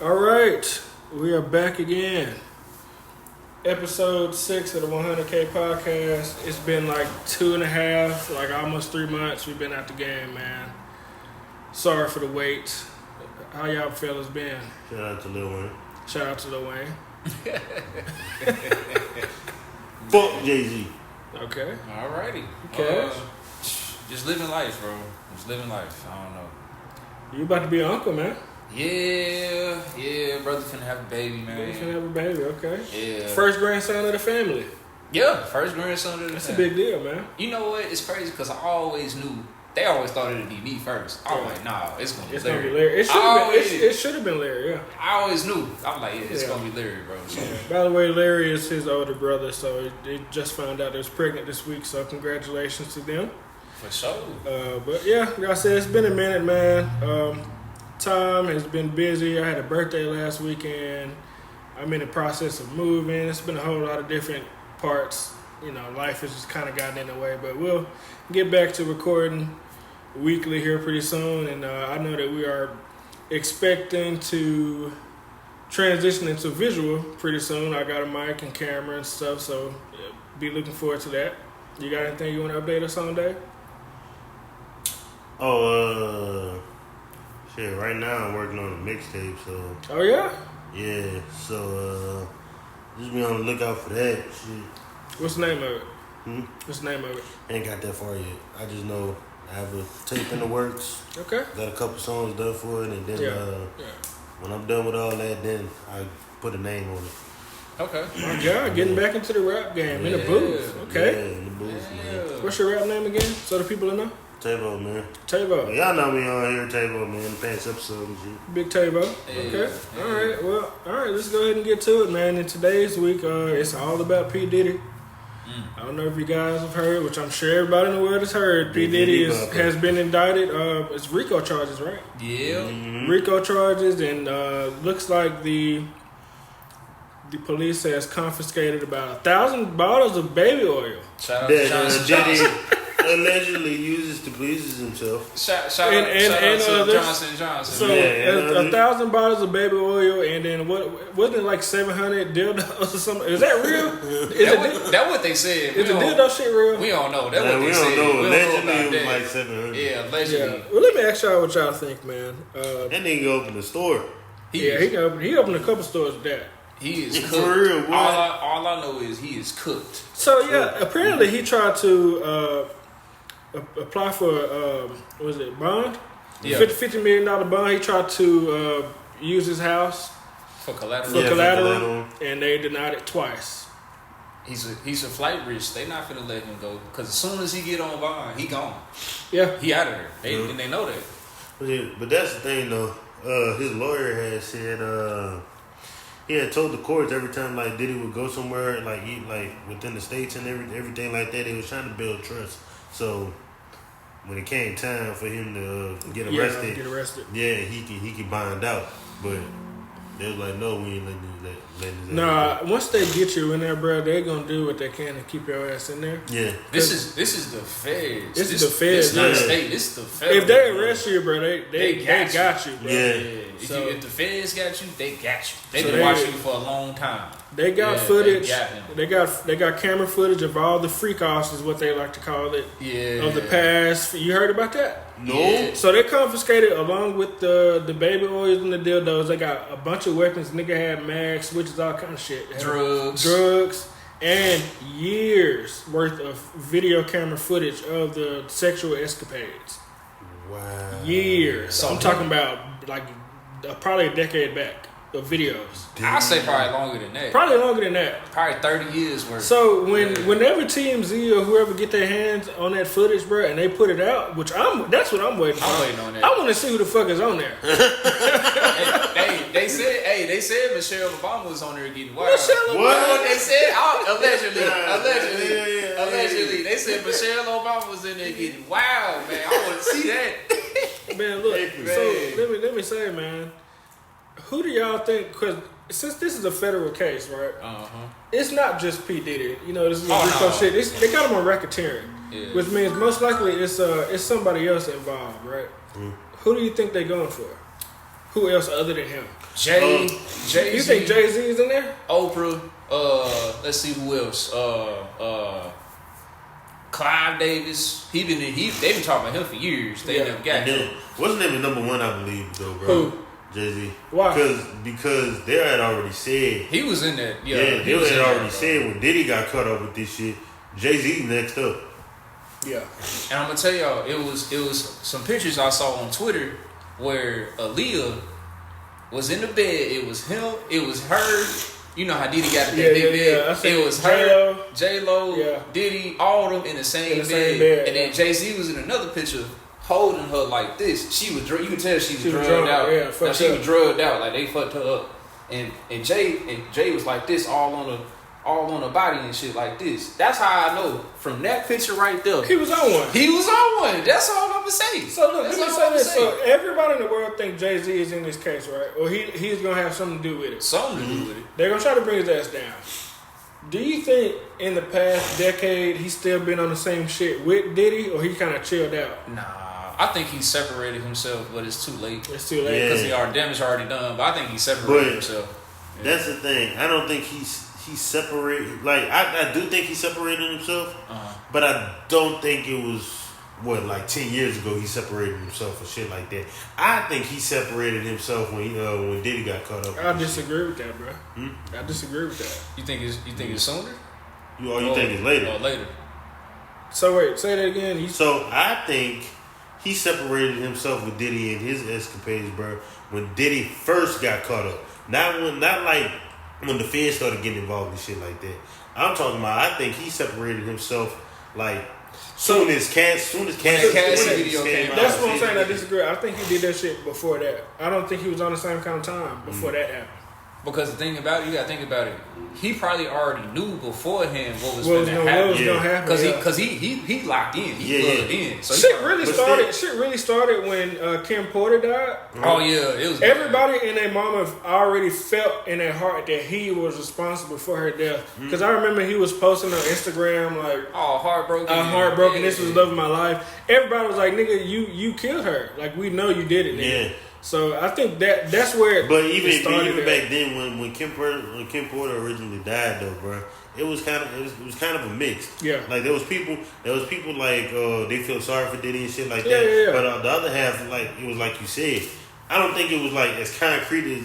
All right, we are back again. Episode 6 of the 100K podcast. It's been like 2.5, like almost 3 months. We've been out the game, man. Sorry for the wait. How y'all fellas been? Shout out to Lil Wayne. Shout out to Lil Wayne. Fuck Jay-Z. Okay. Alrighty. Okay. Just living life, bro. Just living life. I don't know. You about to be an uncle, man. Yeah. Brother finna have a baby, man. You finna have a baby, okay. Yeah. First grandson of the family. Yeah, first grandson of the That's family. a big deal, man. You know what? It's crazy because I always knew. They always thought it'd be me first. I was like, nah, it's gonna be Larry. It should have been Larry, yeah. I always knew. I'm like, it's gonna be Larry, bro. So. Yeah. By the way, Larry is his older brother, so they just found out they was pregnant this week, so congratulations to them. For sure. But yeah, like I said, it's been a minute, man. Time has been busy. I had a birthday last weekend. I'm in the process of moving. It's been a whole lot of different parts. You know, life has just kind of gotten in the way, but we'll get back to recording weekly here pretty soon. And I know that we are expecting to transition into visual pretty soon. I got a mic and camera and stuff, so be looking forward to that. You got anything you want to update us on, Dave? Shit, right now I'm working on a mixtape, so. Oh, yeah? Yeah, so, just be on the lookout for that shit. What's the name of it? What's the name of it? Ain't got that far yet. I just know I have a tape in the works. Okay. Got a couple songs done for it, and then when I'm done with all that, then I put a name on it. Okay. My God, getting back into the rap game, in the booth. Okay. Yeah, in the booth, man. What's your rap name again, so the people will know? Tavo, man. Tavo. Y'all know me on here, Tavo, man. The past episode and shit. Big Tavo. Okay. All right, let's go ahead and get to it, man. In today's week, it's all about P. Diddy. I don't know if you guys have heard, which I'm sure everybody in the world has heard. P. Diddy has been indicted. It's RICO charges, right? Yeah. Mm-hmm. RICO charges, and looks like the police has confiscated about 1,000 bottles of baby oil. Shout out to Johnson. Allegedly uses to please himself. Shout out to Johnson. So 1,000 bottles of baby oil, and then wasn't it like 700 dildos or something? Is that real? That's what they said. Is the dildo shit real? We don't know. That's what they said. Know. Allegedly, it was like 700. Yeah, allegedly. Yeah. Well, let me ask y'all what y'all think, man. That nigga opened a store. He opened a couple stores with that. He is cooked. For real, boy. All I know is he is cooked. So yeah, apparently he tried to apply for was it bond? Yeah. $50 million bond. He tried to use his house for collateral. For collateral, and they denied it twice. He's a flight risk. They not finna let him go because as soon as he get on bond, he gone. Yeah, he out of there. And they know that. But that's the thing though. His lawyer had said he had told the courts every time like Diddy would go somewhere like within the states and everything like that, he was trying to build trust. So when it came time for him to get arrested, he could bind out. But they was like, no, we ain't letting this. Nah, once they get you in there, bro, they gonna do what they can to keep your ass in there. Yeah. This is the feds. This is the feds. It's not the state. This is the feds. If they arrest you, bro, they got you, bro. Yeah. If the feds got you, they got you. They've been watching you for a long time. They got footage. They got camera footage of all the freak offs, is what they like to call it. Yeah. Of the past. You heard about that? No. Yeah. So they confiscated along with the baby oils and the dildos. They got a bunch of weapons. Nigga had mags, switches, all kind of shit. Drugs, and years worth of video camera footage of the sexual escapades. Wow. Years. So I'm talking about like probably a decade back of videos. I'd say probably longer than that. Probably longer than that. Probably 30 years worth. So whenever TMZ or whoever get their hands on that footage, bro, and they put it out, that's what I'm waiting for. I'm waiting on that. I want to see who the fuck is on there. They said Michelle Obama was on there getting wild. Michelle Obama. What they said? Allegedly, they said Michelle Obama was in there getting wild, man. I want to see that. Man, look. So let me say, man, who do y'all think? Because since this is a federal case, right? It's not just P. Diddy. You know, this is RICO shit. They got him on racketeering, which means most likely it's somebody else involved, right? Who do you think they're going for? Who else other than him? Jay. You think Jay-Z is in there? Oprah. Let's see who else. Clive Davis. They've been talking about him for years. They never got him. What's his name is number one, I believe, though, bro. Who? Jay-Z. Why? Because they had already said. He was in that. Yeah, they had already said when Diddy got caught up with this shit, Jay-Z next up. Yeah. And I'm gonna tell y'all, it was some pictures I saw on Twitter where Aaliyah was in the bed. It was him. It was her. You know how Diddy got in that big bed. It was her, J-Lo, Diddy, all of them in the same bed. And then Jay-Z was in another picture holding her like this. She was, you could tell she was drugged out. Yeah, now she was drugged out, like they fucked her up. And Jay was like this, all on her body and shit like this. That's how I know from that picture right there. He was on one. That's all I'm gonna say. So look, let me say this. So everybody in the world think Jay-Z is in this case, right? Or he's gonna have something to do with it. Something to do with it. They're gonna try to bring his ass down. Do you think in the past decade he's still been on the same shit with Diddy, or he kind of chilled out? Nah, I think he separated himself, but it's too late. It's too late because the damage already done. But I think he separated himself. Yeah. That's the thing. I don't think he's separated. Like I do think he separated himself, but I don't think it was 10 years ago he separated himself or shit like that. I think he separated himself when Diddy got caught up. I disagree with that, bro. I disagree with that. You think it's sooner? You think it's later? Or later. So wait, say that again. So I think he separated himself with Diddy and his escapades, bro, when Diddy first got caught up. Not like when the feds started getting involved in shit like that. I'm talking about, I think he separated himself like soon as Cass video came out. That's what I'm saying. I disagree. I think he did that shit before that. I don't think he was on the same kind of time before that happened. Because the thing about it, you gotta think about it. He probably already knew beforehand what was going to happen. Because he locked in. He plugged in. So shit really started when Kim Porter died. Oh yeah, it was. Everybody in their mama already felt in their heart that he was responsible for her death. Because I remember he was posting on Instagram like, "Oh, heartbroken. Heartbroken. This was love of my life." Everybody was like, "Nigga, you killed her. Like we know you did it." Nigga. Yeah. So I think that's where. But even back then, when Kim Porter originally died, though, bro, it was kind of a mix. Yeah. Like there was people like they feel sorry for Diddy and shit like that. Yeah. But the other half, like it was like you said, I don't think it was like as concrete as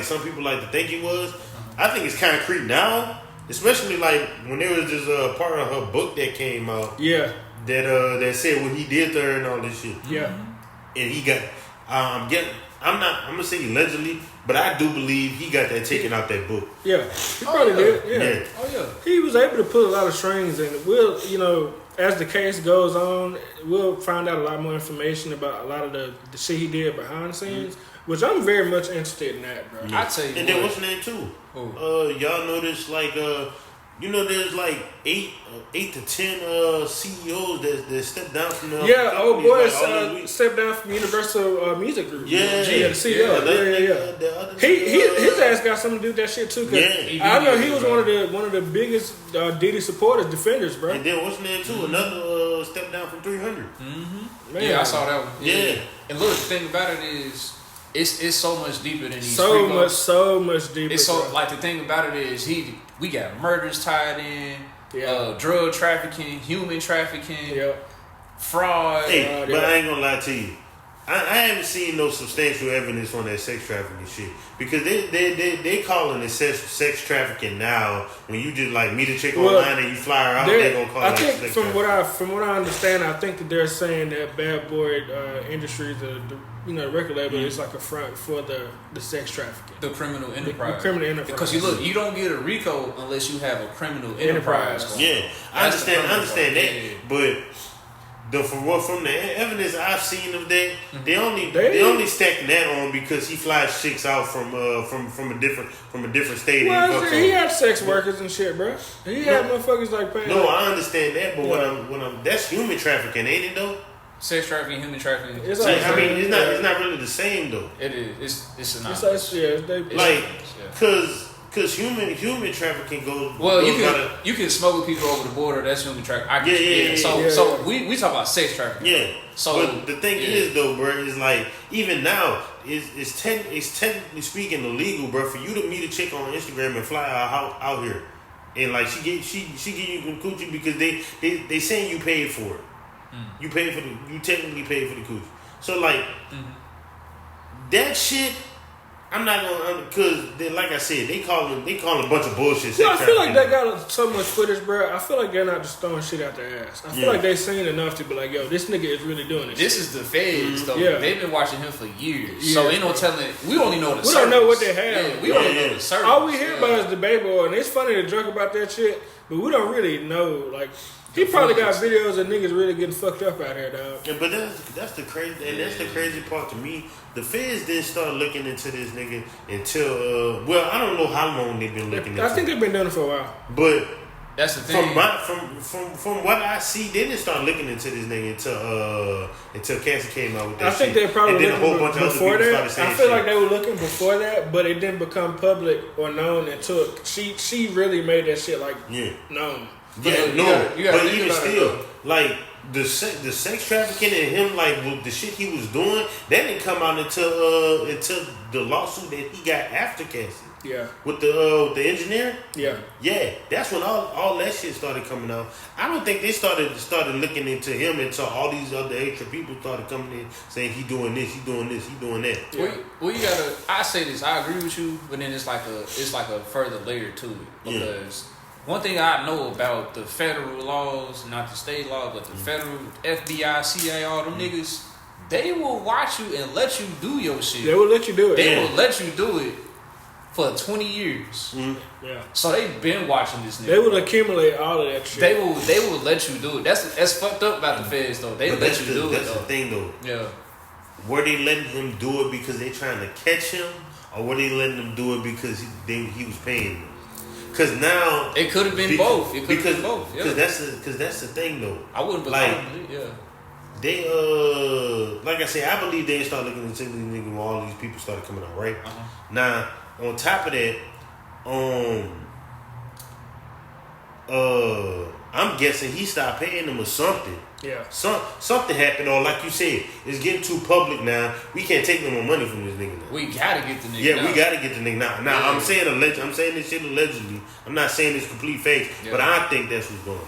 some people like to think it was. I think it's concrete now, especially like when there was this part of her book that came out. Yeah. That said what he did to her and all this shit. Yeah. And he got, I'm gonna say allegedly, but I do believe he got that taken out that book. Yeah, he probably did. Yeah. Oh yeah. He was able to put a lot of strings, and we'll, as the case goes on, we'll find out a lot more information about a lot of the shit he did behind the scenes, which I'm very much interested in that, bro. Yeah. I tell you. And then what's the name too? Y'all notice like there's like 8 to 10 CEOs that stepped down from the stepped down from Universal Music Group. Yeah, the CEO. His ass got something to do with that shit too. Cause I know he was one of the biggest Diddy supporters, defenders, bro. And then what's the name too? Another stepped down from 300. Mm-hmm. Yeah, I saw that one. Yeah. And look, the thing about it is, it's so much deeper than these. So much deeper. It's so like the thing about it is we got murders tied in, drug trafficking, human trafficking, fraud. Hey, but I ain't gonna lie to you. I haven't seen no substantial evidence on that sex trafficking shit, because they calling it sex trafficking now. When you just like meet a chick online and you fly her out, they gonna call it sex trafficking. From what I understand, I think that they're saying that Bad Boy Industries, the record label, is like a front for the sex trafficking, the criminal enterprise. The criminal enterprise. Because you don't get a RICO unless you have a criminal enterprise. Yeah, I understand that, but. From the evidence I've seen of that, they only stacking that on because he flies chicks out from a different state. Well, he had sex workers and shit, bro. He had motherfuckers like paying. No, I understand that, but when I'm that's human trafficking, ain't it though? Sex trafficking, human trafficking. It's not really the same though. It is. It's not. Cause Because human trafficking goes. Well, you can smuggle people over the border. That's human trafficking. Yeah. So we talk about sex trafficking. Yeah. So but the thing is though, bro, is like even now it's technically speaking illegal, bro, for you to meet a chick on Instagram and fly out here, and like she give you some coochie because they saying you paid for it. You technically paid for the coochie. So like that shit. I'm not gonna, cause like I said, they call a bunch of bullshit. Well, I feel like they got so much footage, bro. I feel like they're not just throwing shit out their ass. I feel like they seen enough to be like, yo, this nigga is really doing this. This is the feds, though. Yeah. They've been watching him for years. Yeah. So ain't no telling. We only know the surface. We don't know what they have. Yeah, we only know the surface. All we hear about is the baby oil, and it's funny to joke about that shit, but we don't really know, like. He probably got videos of niggas really getting fucked up out here, dog. Yeah, but that's the crazy, and that's the crazy part to me. The feds didn't start looking into this nigga until well, I don't know how long they've been looking into it. I think they've been doing it for a while. But that's the thing. From what I see, they didn't start looking into this nigga until Cassie came out with that shit. I think they probably and then a whole bunch of other people started saying I feel shit. like they were looking before that, but it didn't become public or known until she really made that shit like known. Yeah, but even still, like the sex trafficking and him, like with the shit he was doing, that didn't come out until the lawsuit that he got after Cassie. Yeah. With the engineer. Yeah. Yeah, that's when all that shit started coming out. I don't think they started looking into him until all these other extra people started coming in saying he doing this, he doing this, he doing that. Yeah. Well, you gotta. I say this. I agree with you, but then it's like a further layer to it because. Yeah. One thing I know about the federal laws, not the state laws, but the federal FBI, CIA, all them niggas, they will watch you and let you do your shit. They will let you do it. They will let you do it for 20 years. Yeah. So they've been watching this nigga. They will accumulate all of that shit. They will let you do it. That's fucked up about the feds though. They let you do it. That's the thing though. Yeah. Were they letting him do it because they trying to catch him, or were they letting him do it because he was paying them? Because now it could have been both. It could have been both. Yeah. Because that's the thing though. I wouldn't believe it. Yeah. They like I said, I believe they started looking into these niggas when all these people started coming out, right? Now on top of that, I'm guessing he stopped paying them or something. Yeah. Something happened, or like you said, it's getting too public now. We can't take no more money from this nigga now. We gotta get the nigga. Yeah, we gotta get the nigga now. Now I'm saying I'm saying this shit allegedly. I'm not saying it's complete fake, but I think that's what's going on.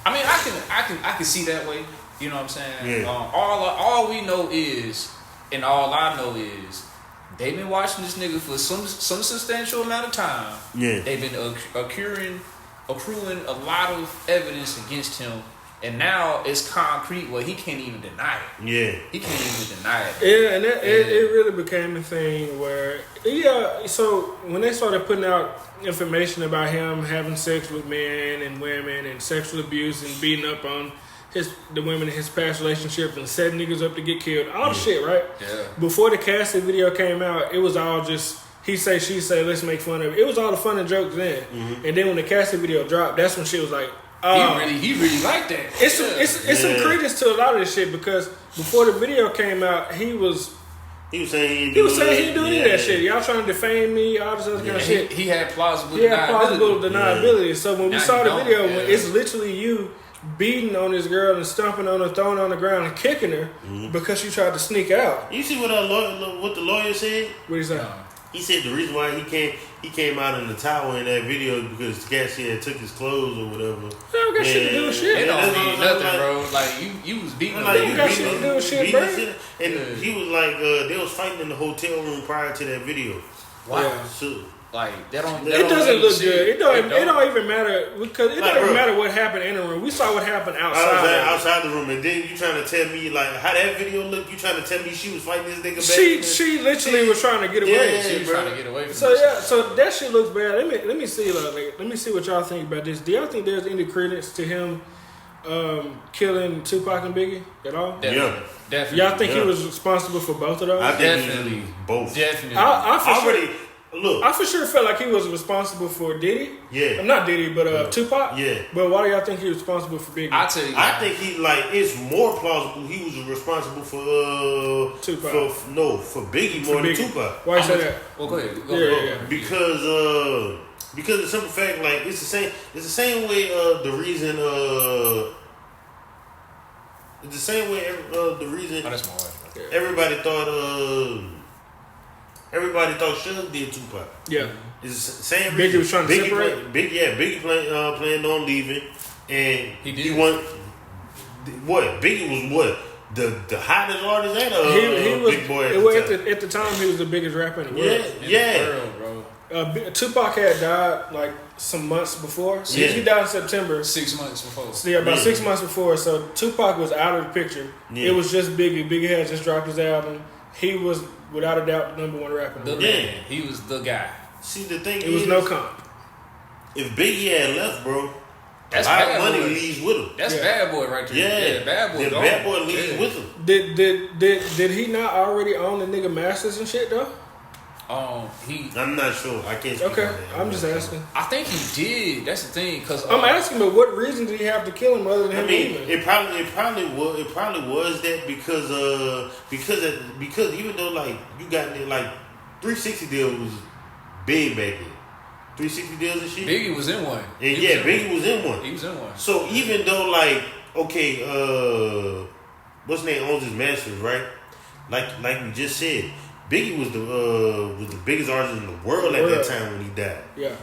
I mean, I can see that way. You know what I'm saying? Yeah. All we know is, and all I know is, they've been watching this nigga for some substantial amount of time. Yeah. They've been accruing a lot of evidence against him. And now it's concrete where he can't even deny it. Yeah. He can't even deny it. Yeah, and it really became a thing where, so when they started putting out information about him having sex with men and women and sexual abuse and beating up on the women in his past relationships and setting niggas up to get killed, all the shit, right? Yeah. Before the Cassie video came out, it was all just he say, she say, let's make fun of it. It was all the fun and jokes then. Mm-hmm. And then when the Cassie video dropped, that's when shit was like, he really liked that. It's some credence to a lot of this shit because before the video came out, he was saying he didn't do any of that shit. Y'all trying to defame me, all this other kind of shit. He had plausible deniability. Yeah. So when we saw the video, when it's literally you beating on this girl and stomping on her, throwing her on the ground and kicking her because she tried to sneak out. You see what the lawyer said? What he said? He said the reason why he came out in the towel in that video is because Cassie had took his clothes or whatever. That got shit to do with shit. It don't mean nothing, bro. Like you was beating him. That got shit to do with shit, bro. And he was like, they was fighting in the hotel room prior to that video. Wow. Yeah. So, like that don't. It doesn't look good. It don't even matter because it don't even matter what happened in the room. We saw what happened outside the room, and then you trying to tell me like how that video looked. You trying to tell me she was fighting this nigga back? She literally was trying to get away. She was trying to get away from. So that shit looks bad. Let me see. Let me see what y'all think about this. Do y'all think there's any credence to him killing Tupac and Biggie at all? Definitely. Y'all think he was responsible for both of those? I think definitely both. Definitely. I for sure felt like he was responsible for Diddy. Yeah. Not Diddy, but Tupac. Yeah. But why do y'all think he was responsible for Biggie? I tell you. I think he it's more plausible he was responsible for Tupac. For Biggie more than Tupac. Why you say that? Well, go ahead. Yeah. Because Because the simple fact, like it's the same. It's the same way. The reason. It's the same way. The reason. Oh, that's my wife. Yeah. Everybody thought. Everybody thought Suge did Tupac. Yeah. It's the same. Biggie was trying to Biggie separate. Biggie planned on leaving, and He did. He won. What? Biggie was what? The hottest artist at He was Big Boy at the time. He was the biggest rapper in the world. Yeah. In the world, bro. Tupac had died like some months before. So he died in September. 6 months before. So yeah, about 6 months before. So Tupac was out of the picture. Yeah. It was just Biggie. Biggie had just dropped his album. He was without a doubt the number one rapper in the The world. man. He was the guy. See, the thing It was no comp. if Biggie had left, bro, That's a lot of Bad money Boy. leaves with him. That's Yeah. Bad Boy right there. Yeah, Bad Boy. The gone. Bad Boy leaves Yeah. with him. Did he not already own the nigga masters and shit though? I'm not sure. I can't speak Okay, on that. I'm just asking. I think he did. That's the thing. Cause I'm asking, but what reason did he have to kill him other than I him mean, leaving? it probably was that because even though like you got like 360 deal was big back then, 360 deals and shit. Biggie was in one. And He Biggie was in one. He was in one. So even though like okay, what's his name owns his masters, right? Like we just said, Biggie was the biggest artist in the world at that time when he died. Yeah.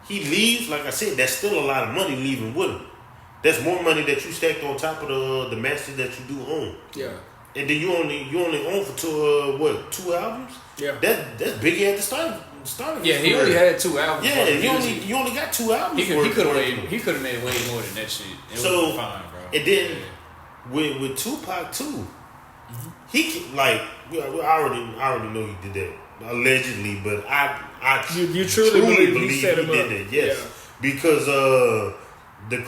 He leaves, like I said, that's still a lot of money leaving with him. That's more money that you stacked on top of the masters that you do own. Yeah. And then you only own for two albums? Yeah. That's Biggie at the start. Yeah, he only had 2 albums. Yeah, you only got 2 albums. He could have made way more than that shit. It So was fine, bro. and then with Tupac too, he like I already know he did that allegedly, but I You truly believe he set him did up. that. Yes, Yeah. because the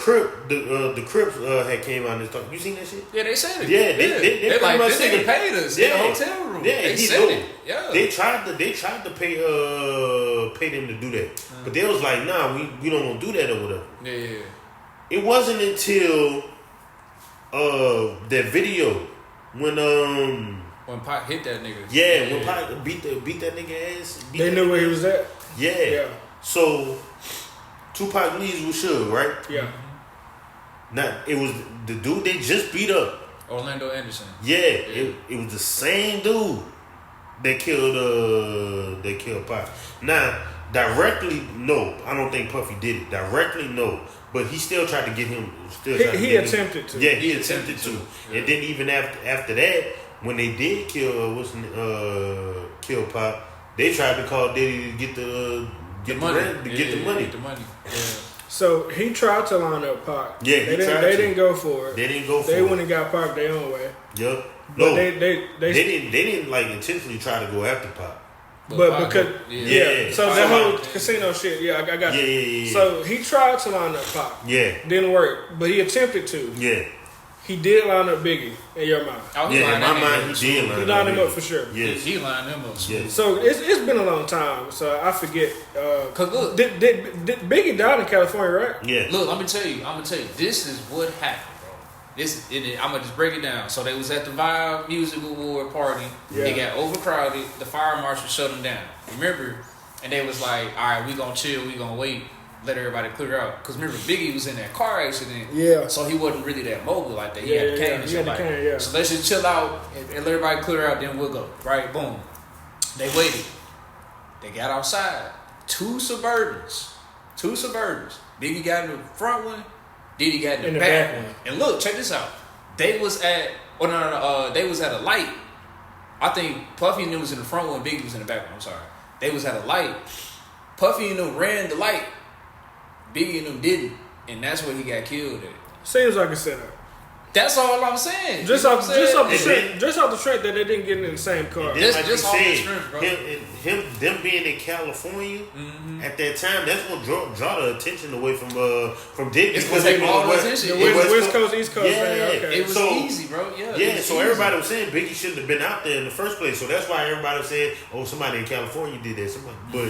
Crips had came out and talk. You seen that shit? Yeah, they said it. Yeah, they like, pretty much this said nigga it. paid us in the hotel room. Yeah, They he said knew. it. Yeah. They tried to pay them to do that, but they was like, nah, we don't want to do that or whatever. Yeah. It wasn't until that video When Pac hit that nigga. when Pac beat that nigga ass. They knew where he was at. Yeah. Yeah. So Tupac leaves with Suge, right? Yeah. Now it was the dude they just beat up. Orlando Anderson. Yeah, it was the same dude that killed Pac. Now, directly, no, I don't think Puffy did it. Directly, no, but he still tried to get him. He attempted to. Yeah, he attempted to. Yeah. And then even after that, when they did kill Pac, they tried to call Diddy to get the money. Get the money. Yeah. So he tried to line up Pac. Yeah, they didn't go for it. They didn't go for it. They went and got Pac their own way. Yep. But No, they didn't like intentionally try to go after Pac. But Pac, because Yeah. so Pac- that whole casino shit, I got you. Yeah. So he tried to line up Pac. Yeah. Didn't work, but he attempted to. Yeah. He did line up Biggie in your mind. Oh, he Yeah, in lined my that mind, nigga he did He line lined him up for sure. Yes. He lined him up. Yes. So it's been a long time, so I forget. Cause look, Did Biggie died in California, right? Yeah. look, I'm gonna tell you, this is what happened, bro. I'm gonna just break it down. So they was at the Vibe Music Award party. Yeah. They got overcrowded. The fire marshal shut them down. Remember? And they was like, all right, we gonna chill. We gonna wait. Let everybody clear out. Cause remember, Biggie was in that car accident. Yeah. So he wasn't really that mobile like that. He Yeah, had the cane yeah, and he shit had the like cane, yeah. So let's just chill out and let everybody clear out. Then we'll go. Right? Boom. They waited. They got outside. Two Suburbans. Biggie got in the front one. Diddy got in the back one. And look, check this out. They was at they was at a light. I think Puffy and them was in the front one. Biggie was in the back one. I'm sorry. They was at a light. Puffy and them ran the light. Biggie and them didn't, and that's where he got killed at. Seems like a setup. That's all I'm saying. Just You know off what I'm the saying? strength that they didn't get in the same car. And then, Just- like just you off the said, strength, bro. them being in California at that time, that's what draw the attention away from Diddy. It's 'cause they all was in shit. The It West Coast, East Coast Yeah. thing. Okay. It was easy, bro. Yeah. Yeah, it was so easy. everybody was saying Biggie shouldn't have been out there in the first place. So that's why everybody was saying, "Oh, somebody in California did that." But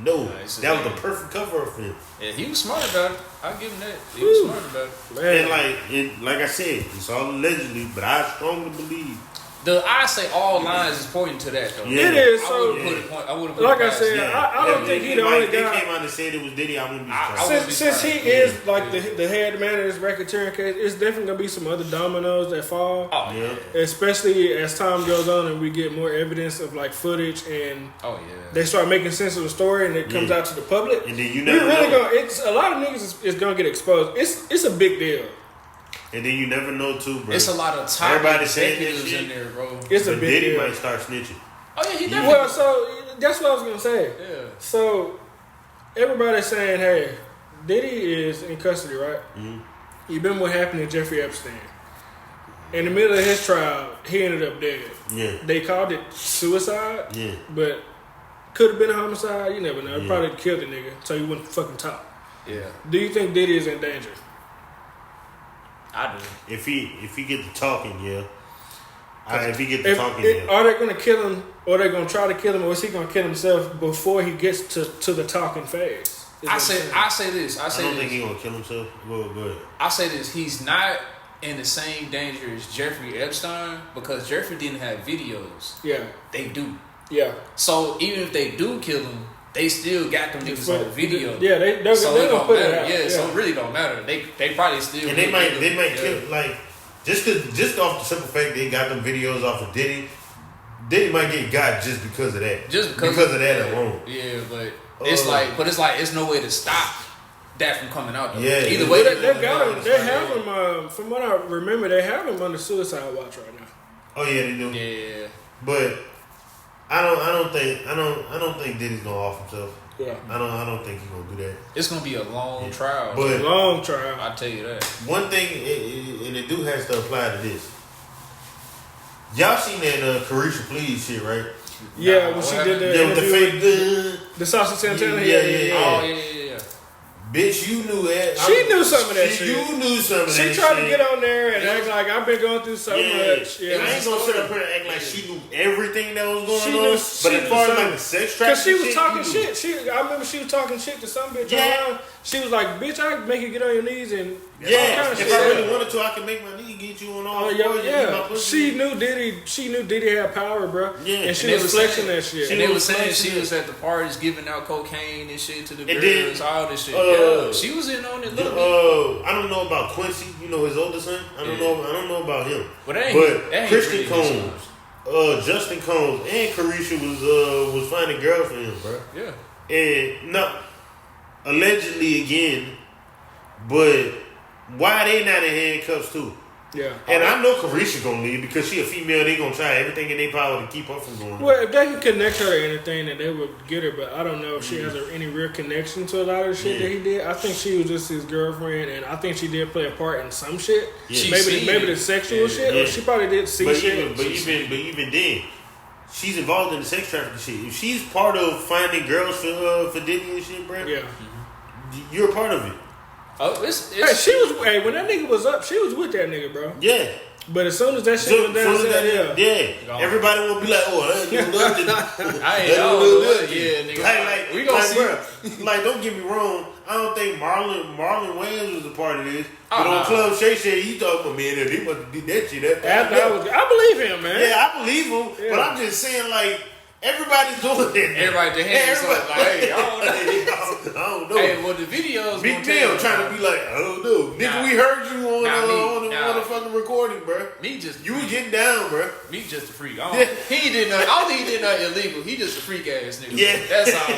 no, it's that was a- the perfect cover up for him. Yeah, he was smart about it. I'll give him that. He was smart about it. Man. And like I said, it's all allegedly, but I strongly believe I say all lines is pointing to that though. Yeah. It is. I So, wouldn't put like it I past said, that. I don't think he the only guy. They came out and said it was Diddy. I wouldn't be surprised. Since he is like the head man of this racketeering case, it's definitely gonna be some other dominoes that fall. Oh yeah. Especially as time goes on and we get more evidence of like footage and they start making sense of the story and it comes out to the public. And then you never know. It's a lot of niggas is gonna get exposed. It's a big deal. And then you never know too, bro. It's a lot of top everybody saying that shit in there, bro. It's a big Diddy deal. might start snitching. Oh yeah, he definitely. Well, so that's what I was gonna say. Yeah. So everybody's saying, hey, Diddy is in custody, right? Mm-hmm. You remember what happened to Jeffrey Epstein? In the middle of his trial, he ended up dead. Yeah. They called it suicide. Yeah. But could have been a homicide. You never know. It probably killed the nigga so he wouldn't fucking talk. Yeah. Do you think Diddy is in danger? I do. If he get to talking, yeah. If he get to talking, yeah. Are they gonna kill him, or they gonna try to kill him, or is he gonna kill himself before he gets to the talking phase? I say this. I don't think he's gonna kill himself. Go ahead. I say this. He's not in the same danger as Jeffrey Epstein because Jeffrey didn't have videos. Yeah. They do. Yeah. So even if they do kill him, they still got them niggas on video. Yeah, they're gonna put it out. Yeah, so it really don't matter. They probably still. And they might kill like just off the simple fact they got them videos off of Diddy. Diddy might get got just because of that. Just because of that alone. Yeah, but it's no way to stop that from coming out though. Yeah. Either way, they got him. They have him. From what I remember, they have him under suicide watch right now. Oh yeah, they do. Yeah. But I don't think Diddy's gonna off himself. Yeah. I don't think he's gonna do that. It's gonna be a long trial. But long trial. I'll tell you that. One thing, and it do has to apply to this. Y'all seen that Carisha Please shit, right? Yeah, when she did the with the fake the Saucy Santana. Yeah. Oh yeah. Bitch, you knew that. She knew some of that shit. You knew some of that shit. She tried to get on there and act like I've been going through so much. Yeah. And I ain't gonna sit up here and act like she knew everything that was going on. But as far as like the sex trafficking, because she was talking shit. I remember she was talking shit to some bitch online. She was like, "Bitch, I can make you get on your knees and all kind of if shit." I really wanted to, I could make my knee get you on all. She knew Diddy had power, bro. Yeah, and she was flexing that shit. And they were saying she was at the parties giving out cocaine and shit to the girls, all this shit. She was in on it. I don't know about Quincy. You know his older son. I don't know about him. But Christian Combs, Justin Combs, and Carisha was finding girls for him, bro. Yeah. And allegedly again, but why they not in handcuffs too? Yeah. And I know Carisha gonna leave because she a female. They gonna try everything in their power to keep her from going. Well, if they can connect her to anything, then they would get her. But I don't know if she has any real connection to a lot of the shit that he did. I think she was just his girlfriend, and I think she did play a part in some shit. Yeah. Maybe the sexual shit, or she probably did see shit. But even then, she's involved in the sex trafficking shit. If she's part of finding girls for Diddy and shit, bro, you're a part of it. Oh, when that nigga was up, she was with that nigga, bro. Yeah. But as soon as that shit went down, everybody will be like, "Oh, I ain't nothing." Nigga. We gonna see. Like, don't get me wrong. I don't think Marlon Wayans was a part of this. But on Club Shay Shay, he talking about, man, they must have did that shit. I believe him, man. Yeah, I believe him. Yeah. But I'm just saying, like, everybody's doing it. Everybody, hands up. Like, hey, I don't know. Hey, well, the videos. Big Bill trying to be like, I don't know. Nigga, we heard you on the fucking recording, bro. You was getting down, bro. Me just a freak. I don't think he did nothing illegal. He just a freak ass nigga. Yeah. That's all.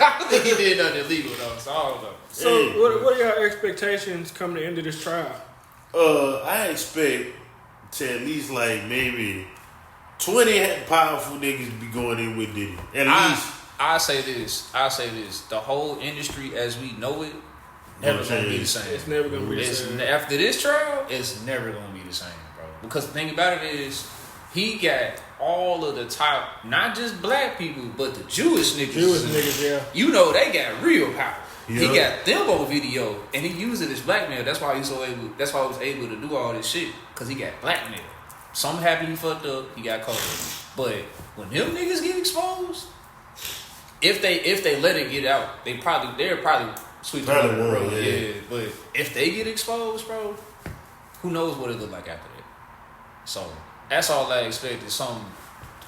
I don't think he did nothing illegal, though. So I don't know. So, what are your expectations come the end of this trial? I expect to at least, like, maybe 20 powerful niggas be going in with Diddy. At least. I say this. The whole industry as we know it, never gonna be the same. It's never gonna be the same. After this trial, it's never gonna be the same, bro. Because the thing about it is, he got all of the top, not just black people, but the Jewish niggas. Yeah. You know they got real power. Yeah. He got them on video, and he used it as blackmail. That's why he was able to do all this shit, because he got blackmail. So I'm happy he fucked up. He got caught. But when them niggas get exposed, if they let it get out, they're probably sweep the under the rug. Yeah. But if they get exposed, bro, who knows what it look like after that? So That's all I expect is something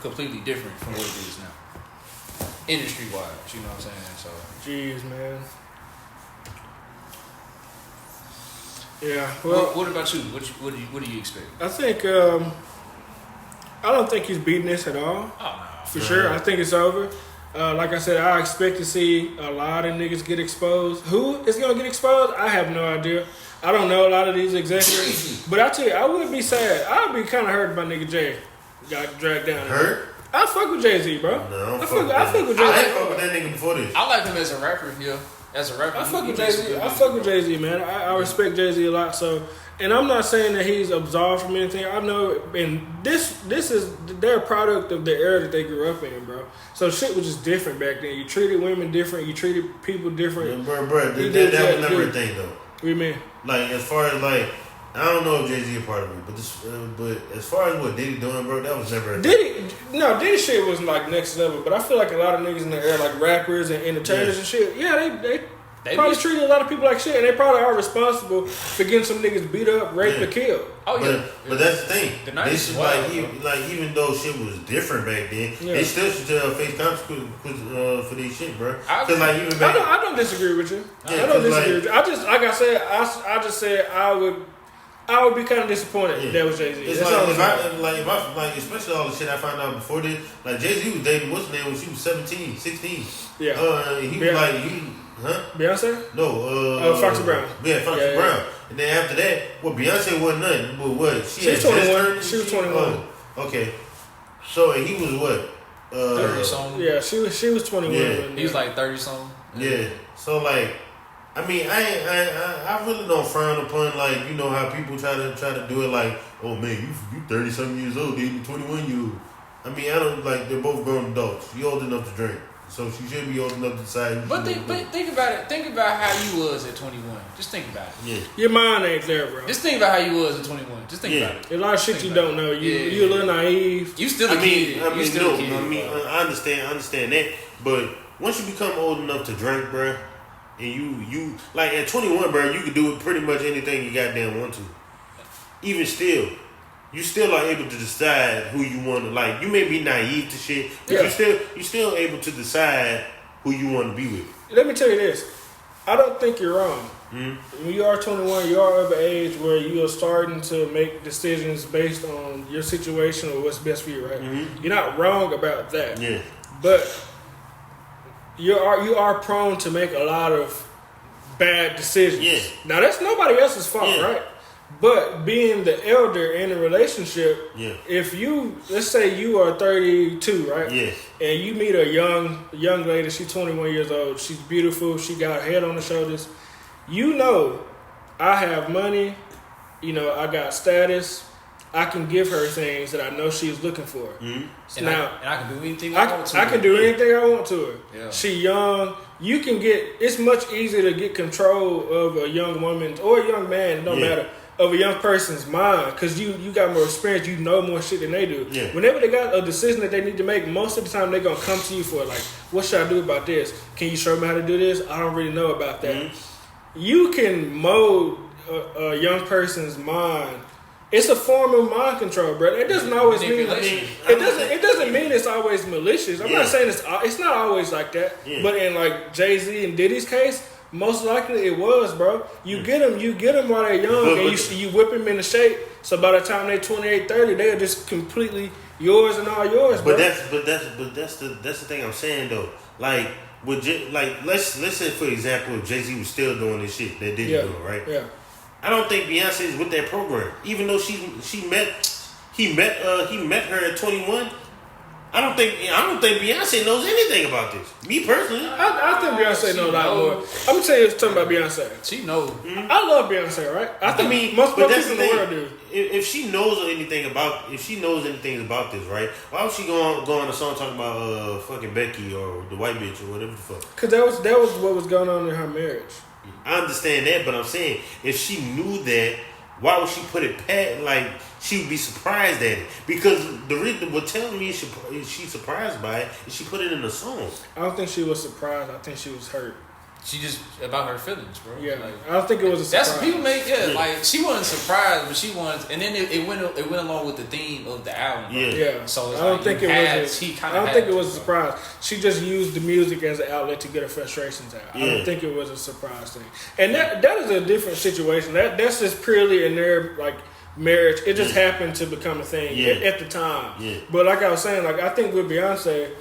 completely different from what it is now, industry wise. You know what I'm saying? So, jeez, man. Yeah. Well, what about you? What do you expect? I think I don't think he's beating this at all. Oh no, for sure. I think it's over. Like I said, I expect to see a lot of niggas get exposed. Who is gonna get exposed? I have no idea. I don't know a lot of these executives, but I tell you, I would be sad. I'd be kind of hurt if my nigga Jay got dragged down. Hurt? I fuck with Jay-Z, bro. No, I fuck with Jay-Z. I fuck with that nigga before this. I like him as a rapper, yeah. As a rapper, I fuck with Jay-Z. I fuck with Jay-Z, man. I respect Jay-Z a lot. So, and I'm not saying that he's absolved from anything. I know, and this is they're a product of the era that they grew up in, bro. So shit was just different back then. You treated women different. You treated people different. Yeah, bro, that was never a thing though. What do you mean? Like as far as like, I don't know if Jay-Z a part of it, but as far as what Diddy doing, bro, that was never a thing. Diddy shit was like next level. But I feel like a lot of niggas in the era, like rappers and entertainers and shit, they probably treated a lot of people like shit, and they probably are responsible for getting some niggas beat up, raped, or killed. Oh yeah, but that's the thing. This is like even though shit was different back then, they still should face consequences for these shit, bro. I don't disagree with you. I don't disagree with you. I just like I said, I just said I would be kind of disappointed if that was Jay-Z. It's if I especially all the shit I found out before this, like Jay-Z was dating what's her name when she was 17, 16. Yeah. He was like Beyonce? No, Foxy Brown. Yeah, Foxy Brown. And then after that, Beyonce wasn't nothing. But what? She was 21. She was 21. Okay. So and he was what? 30 something. Yeah, she was 21. Yeah. He was like 30 something. Yeah. So like, I mean, I really don't frown upon like how people try to do it like, oh man, you 30 something years old, dating 21 year old. I mean, I don't like they're both grown adults. You old enough to drink. So she should be old enough to decide. But think about it. Think about how you was at 21. Just think about it. Yeah. Your mind ain't there, bro. Just think about how you was at 21. Just think about it. A lot of shit you don't know. You a little naive. You still a kid. I understand that. But once you become old enough to drink, bro, and you like at 21, bro, you can do pretty much anything you goddamn want to. Even still. You still are able to decide who you want to like. You may be naive to shit, but you're still able to decide who you want to be with. Let me tell you this. I don't think you're wrong. Mm-hmm. When you are 21, you are of an age where you are starting to make decisions based on your situation or what's best for you, right? Mm-hmm. You're not wrong about that. Yeah. But you are prone to make a lot of bad decisions. Yeah. Now that's nobody else's fault, right? But being the elder in a relationship, if let's say you are 32, right? Yeah. And you meet a young lady, she's 21 years old, she's beautiful, she got her head on her shoulders. I have money, I got status, I can give her things that I know she's looking for. Mm-hmm. And I can do anything I want to her. I can do anything I want to her. Yeah. She young. It's much easier to get control of a young woman or a young man, it don't matter, of a young person's mind, because you got more experience, you know more shit than they do. Yeah. Whenever they got a decision that they need to make, most of the time they're going to come to you for like, what should I do about this? Can you show me how to do this? I don't really know about that. Mm-hmm. You can mold a young person's mind. It's a form of mind control, bro. It doesn't always mean it doesn't mean it's always malicious. I'm not saying it's not always like that. Yeah. But in like Jay-Z and Diddy's case, most likely it was, bro. You get them while they're young, and you whip them into shape. So by the time they're 28, 30, they're just completely yours and all yours, bro. That's the thing I'm saying though. Like let's say for example, if Jay-Z was still doing this shit that Diddy doing, right? Yeah. I don't think Beyonce is with that program, even though he met her at 21. I don't think Beyonce knows anything about this. Me personally, I think Beyonce knows a lot more. I'm gonna tell you something about Beyonce. She knows. Mm-hmm. I love Beyonce, right? I think most people in the world do. If she knows anything about this, right? Why was she going on a song talking about fucking Becky or the white bitch or whatever the fuck? Because that was what was going on in her marriage. I understand that, but I'm saying if she knew that, why would she put it past? Like she would be surprised at it, because the reason what telling me she's surprised by it is she put it in the song. I don't think she was surprised. I think she was hurt. She just about her feelings, bro. Yeah, like, I don't think it was a surprise. that's what people make. Yeah, like she wasn't surprised, but she was, and then it went along with the theme of the album. Bro. Yeah. So it's I don't think it was. I don't think it was a surprise. She just used the music as an outlet to get her frustrations out. I don't think it was a surprise thing. And that is a different situation. That's just purely in their like marriage. It just happened to become a thing at the time. Yeah. But like I was saying, like I think with Beyonce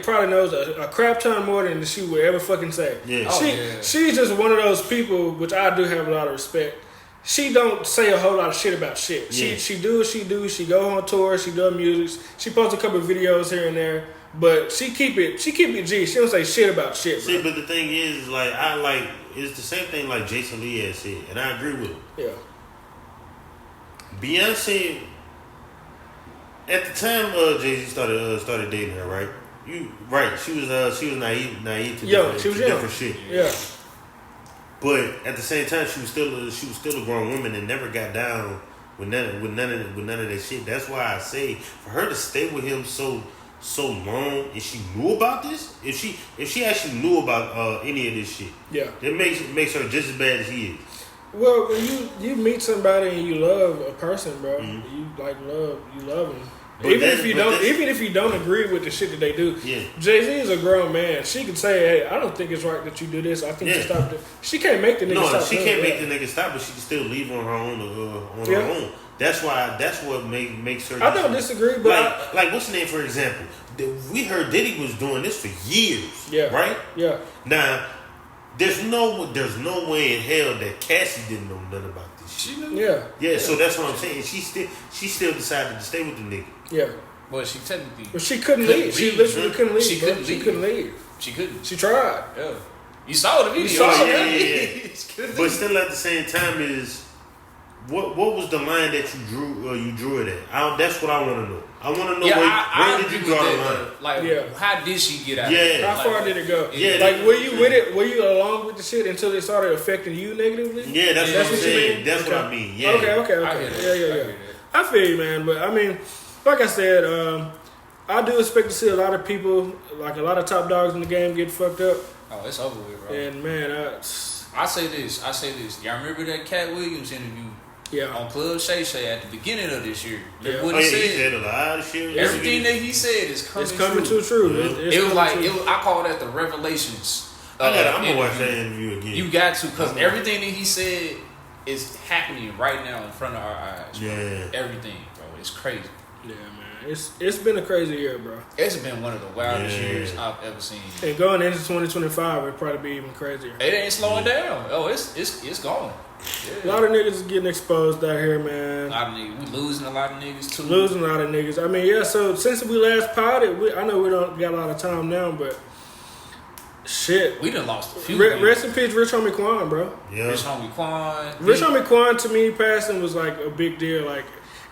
probably knows a crap ton more than she would ever fucking say. Yeah. She's just one of those people, which I do have a lot of respect. She don't say a whole lot of shit about shit. Yeah. She do what she do. She go on tour. She does music. She posts a couple of videos here and there. But she keep it G. She don't say shit about shit, bro. See, but the thing is, like, it's the same thing like Jason Lee has said, and I agree with him. Yeah. Beyonce, at the time Jay-Z started dating her, right? She was naive to different shit. Yeah. But at the same time, she was still a grown woman and never got down with none of that shit. That's why I say for her to stay with him so long, and she knew about this. If she actually knew about any of this shit, it makes her just as bad as he is. Well, when you meet somebody and you love a person, bro, you love them. Even if you don't agree with the shit that they do, Jay-Z is a grown man. She could say, "Hey, I don't think it's right that you do this. I think you stop it." She can't make the nigga stop. No, she can't make the nigga stop, but she can still leave on her own. Her own. That's what makes her. I don't disagree, but like what's the name, for example? We heard Diddy was doing this for years. Yeah. Right. Yeah. Now, there's no way in hell that Cassie didn't know nothing about this shit. She knew. Yeah. So that's what I'm saying. She still decided to stay with the nigga. Yeah. Well, she technically. But she couldn't leave. She literally couldn't leave. She couldn't leave. She couldn't. She tried. Yeah. You saw the video. You saw But still, at the same time, is what was the line that you drew it at? That's what I want to know. I want to know where did you draw the line? Like, how did she get out? Yeah. How far did it go? Yeah. Like, were you with it? Were you along with the shit until it started affecting you negatively? Yeah, that's what I'm saying. That's what I mean. Yeah. Okay. Yeah. I feel you, man. But I mean, like I said, I do expect to see a lot of people, like a lot of top dogs in the game, get fucked up. Oh, it's over with, bro. And man, I say this. Y'all remember that Cat Williams interview? On Club Shay Shay at the beginning of this year. What he said a lot of shit. Everything that he said is coming true. It was like I call that the revelations. I'm gonna watch that interview again. You got to, because everything that he said is happening right now in front of our eyes. Bro. Yeah, everything, bro. It's crazy. Yeah, man. It's been a crazy year, bro. It's been one of the wildest years I've ever seen. And going into 2025, it'll probably be even crazier. It ain't slowing down. Oh, it's going. Yeah. A lot of niggas is getting exposed out here, man. A lot of niggas. We losing a lot of niggas too. Losing a lot of niggas. I mean, yeah. So since we last potted, I know we don't got a lot of time now, but shit, we done lost a few. Rest in peace, Rich Homie Quan, bro. Yeah. Rich Homie Quan. Rich Homie Quan to me passing was like a big deal. Like,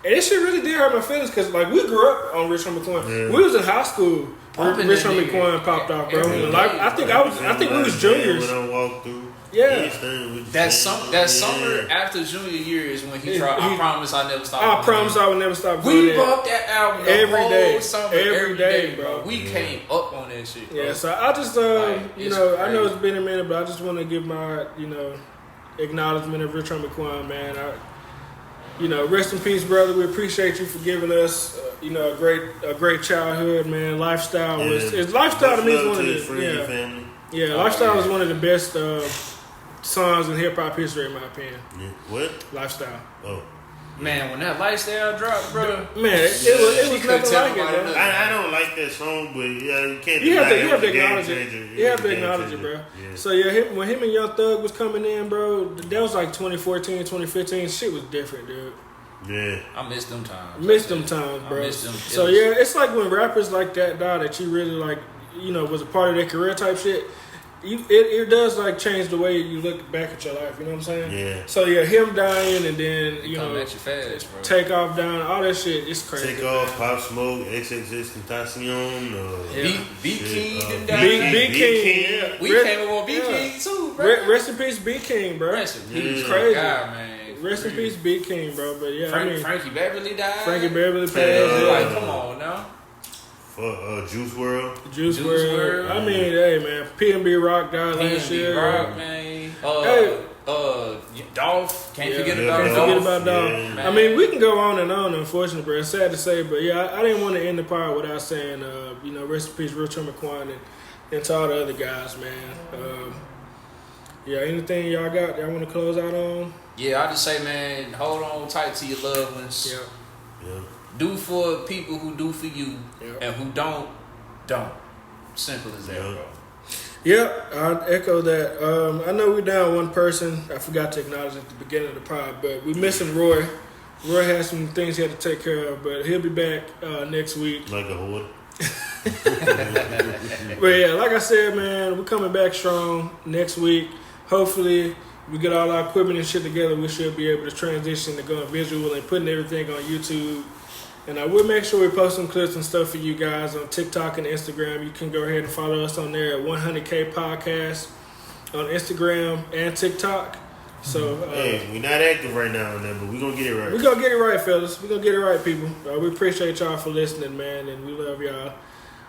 and this shit really did hurt my feelings because like we grew up on Rich Homie Quan. Yeah. We was in high school. Rich Homie Quan popped off, bro. Like, I think we was juniors. When I walked through. Yeah. That summer after junior year is when he tried. I promise I never stop. I promise I would never stop. We bumped that album every day, summer, every day, bro. We came up on that shit, bro. Yeah, so I just, I know it's been a minute, but I just want to give my, acknowledgement of Rich Homie Quan, man. Rest in peace, brother. We appreciate you for giving us, a great childhood, man. Lifestyle lifestyle to me is one of the family. Yeah, Lifestyle is one of the best songs in hip hop history, in my opinion. Yeah. What? Lifestyle. Oh. Man, when that Lifestyle dropped, bro. Man, it was nothing like it, bro. I don't like that song, but you can't. You have to acknowledge it. You have to acknowledge it, bro. Yeah. So when him and Young Thug was coming in, bro, that was like 2014, 2015. Shit was different, dude. Yeah. I miss them times. Bro. I miss them. So it's like when rappers like that die that you really like, was a part of their career type shit. It does like change the way you look back at your life. You know what I'm saying? Yeah. So him dying and then come at you fast, bro. Take Off down, all that shit. It's crazy. Take Off, Pop Smoke, XXXTentacion, B King and B King. Yeah. We came up on B King too, bro. Rest in peace, B King, bro. Rest in peace, crazy. God, man. Rest in peace, B King, bro. But yeah, Frankie Beverly died. Frankie Beverly passed. Like, come on now. Juice World. Juice WRLD. I mean, hey man, P&B Rock died last year. Rock, man. Dolph. Can't forget about Dolph. Yeah. I mean, we can go on and on. Unfortunately, bro, it's sad to say, but yeah, I didn't want to end the part without saying, rest in peace, Richard McQuan, and to all the other guys, man. Anything y'all got that I want to close out on? Yeah, I just say, man, hold on tight to your loved ones. Yeah. Do for people who do for you, and who don't. Simple as that, bro. Yeah, I'd echo that. I know we're down one person. I forgot to acknowledge at the beginning of the pod, but we're missing Roy. Roy has some things he had to take care of, but he'll be back next week. Like a hood. But yeah, like I said, man, we're coming back strong next week. Hopefully, we get all our equipment and shit together. We should be able to transition to going visual and putting everything on YouTube. And I will make sure we post some clips and stuff for you guys on TikTok and Instagram. You can go ahead and follow us on there at 100K Podcast on Instagram and TikTok. So we're not active right now on that, but we're going to get it right. We're going to get it right, fellas. We're going to get it right, people. We appreciate y'all for listening, man, and we love y'all.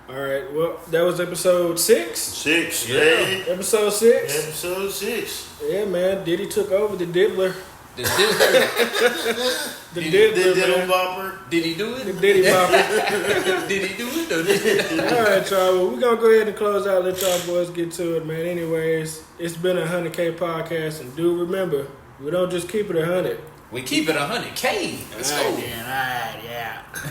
All right, well, that was episode 6. Episode 6. Yeah, man, Diddy took over the Diddler. The Diddler. The Diddler, Bopper. Did he do it? The Diddy Bopper. Did he do it? All right, y'all. Well, we're going to go ahead and close out. Let y'all boys get to it, man. Anyways, it's been a 100K podcast. And do remember, we don't just keep it 100. We keep it 100K. Let's go. All right, yeah.